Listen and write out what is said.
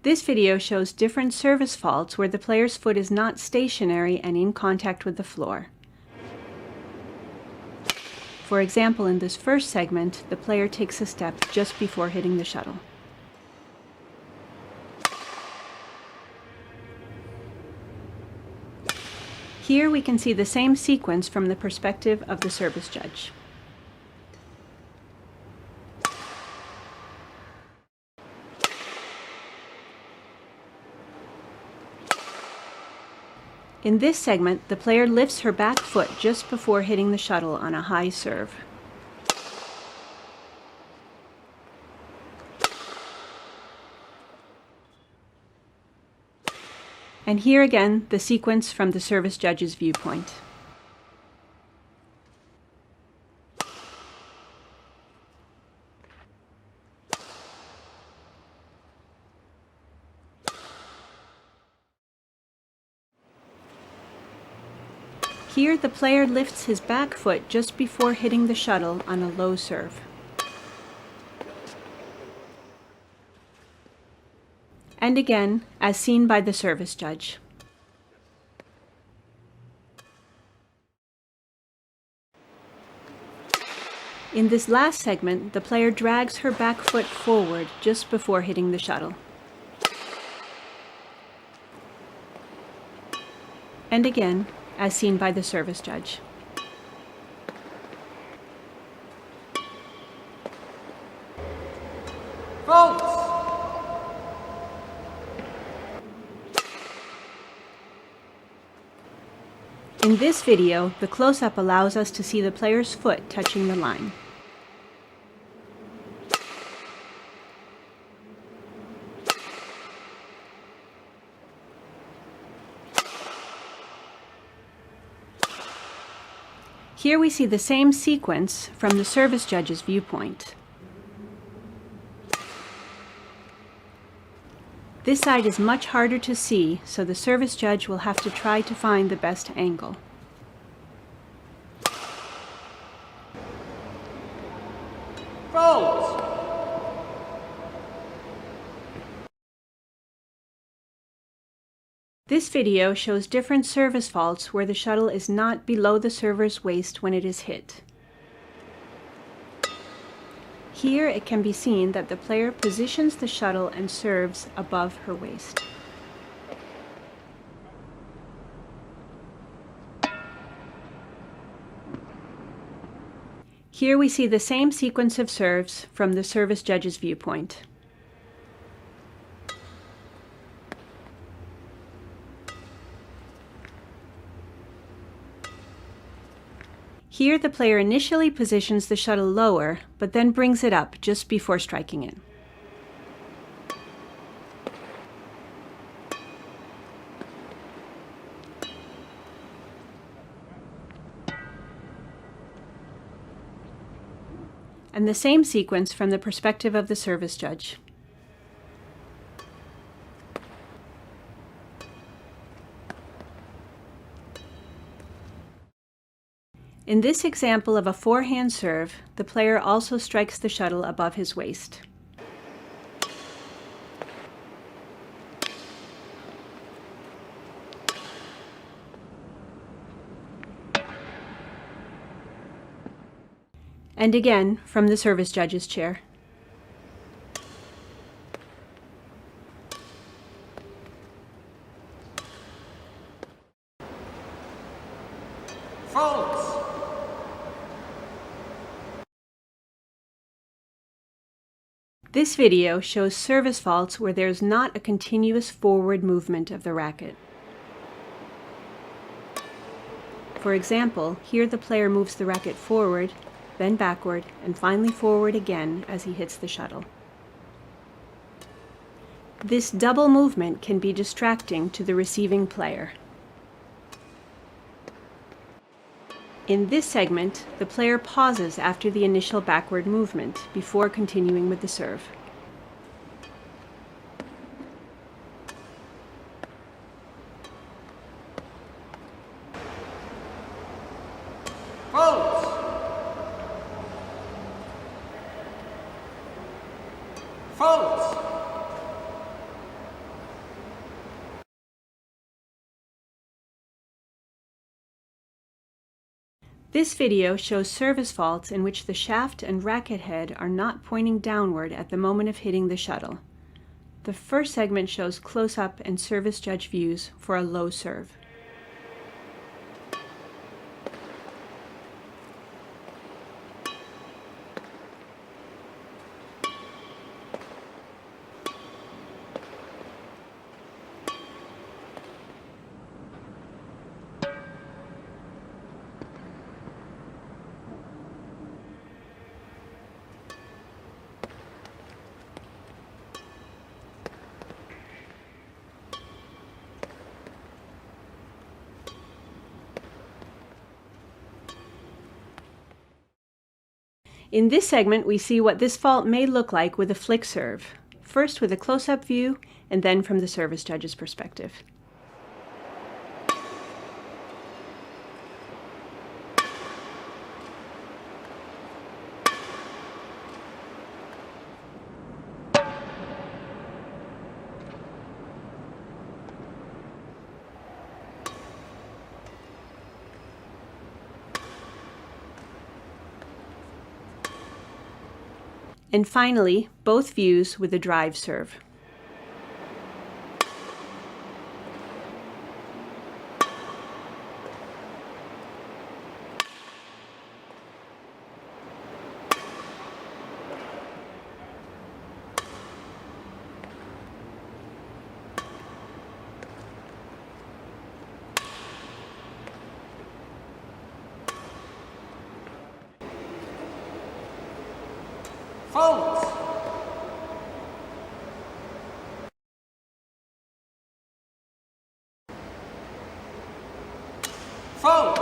This video shows different service faults where the player's foot is not stationary and in contact with the floor. For example, in this first segment, the player takes a step just before hitting the shuttle. Here we can see the same sequence from the perspective of the service judge. In this segment, the player lifts her back foot just before hitting the shuttle on a high serve. And here again, the sequence from the service judge's viewpoint. Here, the player lifts his back foot just before hitting the shuttle on a low serve. And again, as seen by the service judge. In this last segment, the player drags her back foot forward just before hitting the shuttle. And again, as seen by the service judge. Fault! In this video, the close-up allows us to see the player's foot touching the line. Here we see the same sequence from the service judge's viewpoint. This side is much harder to see, so the service judge will have to try to find the best angle. Fault! This video shows different service faults where the shuttle is not below the server's waist when it is hit. Here it can be seen that the player positions the shuttle and serves above her waist. Here we see the same sequence of serves from the service judge's viewpoint. Here the player initially positions the shuttle lower, but then brings it up just before striking it. And the same sequence from the perspective of the service judge. In this example of a forehand serve, the player also strikes the shuttle above his waist. And again, from the service judge's chair. Fault! This video shows service faults where there is not a continuous forward movement of the racket. For example, here the player moves the racket forward, then backward, and finally forward again as he hits the shuttle. This double movement can be distracting to the receiving player. In this segment, the player pauses after the initial backward movement before continuing with the serve. Fault! Fault! This video shows service faults in which the shaft and racket head are not pointing downward at the moment of hitting the shuttle. The first segment shows close-up and service judge views for a low serve. In this segment, we see what this fault may look like with a flick serve, first with a close-up view and then from the service judge's perspective. And finally, both views with a drive serve. Fault! Fault!